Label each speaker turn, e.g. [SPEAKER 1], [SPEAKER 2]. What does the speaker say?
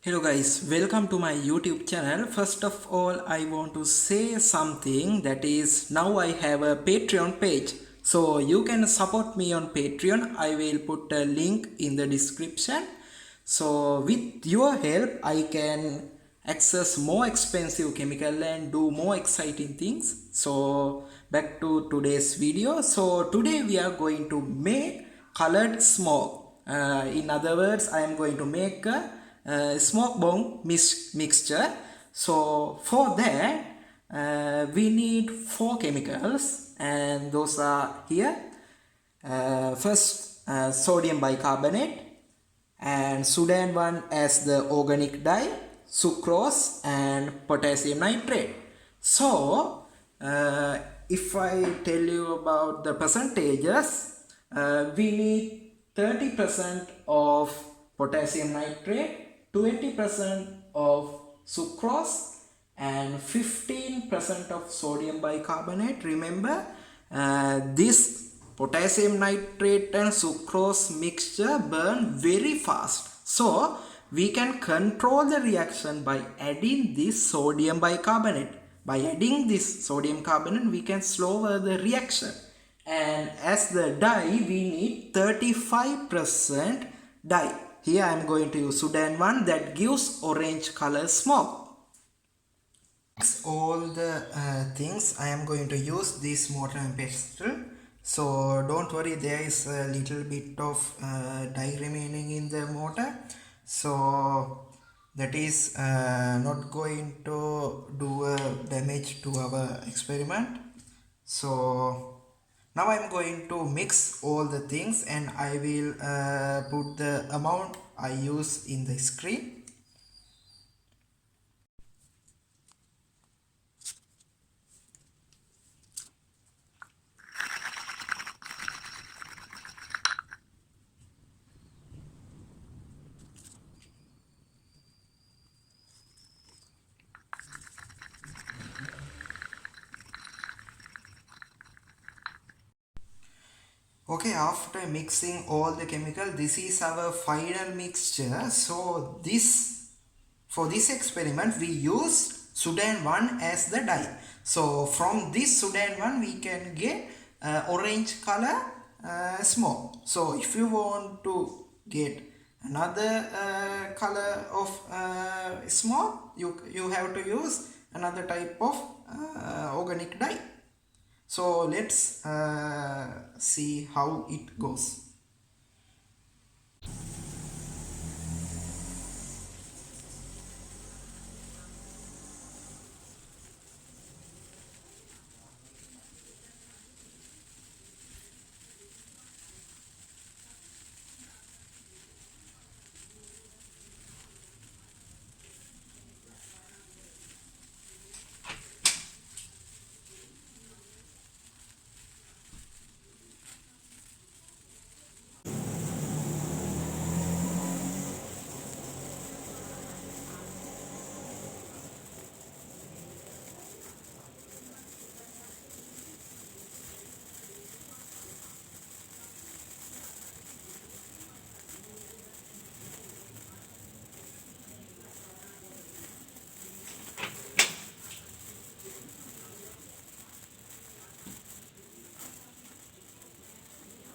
[SPEAKER 1] Hello guys, welcome to my YouTube channel. First of all, I want to say something that is now I have a Patreon page. So you can support me on Patreon. I will put a link in the description. So with your help, I can access more expensive chemical and do more exciting things. So back to today's video. So today we are going to make colored smoke. In other words, I am going to make a smoke bomb mixture. So for that we need four chemicals, and those are here. First, sodium bicarbonate, and sudan one as the organic dye, sucrose, and potassium nitrate. So if I tell you about the percentages, we need 30% of potassium nitrate, 20% of sucrose, and 15% of sodium bicarbonate. Remember, this potassium nitrate and sucrose mixture burn very fast, so we can control the reaction by adding this sodium bicarbonate. By adding this sodium carbonate, we can slow the reaction. And as the dye, we need 35% dye. Here I am going to use sudan one that gives orange color smoke. All the things I am going to use this mortar and pestle. So don't worry, there is a little bit of dye remaining in the mortar, so that is not going to do damage to our experiment. So now I'm going to mix all the things, and I will put the amount I use in the screen. Okay, after mixing all the chemical, this is our final mixture. So for this experiment we use sudan 1 as the dye. So from this sudan 1 we can get orange color smoke. So if you want to get another color of smoke, you have to use another type of organic dye. So let's see how it goes.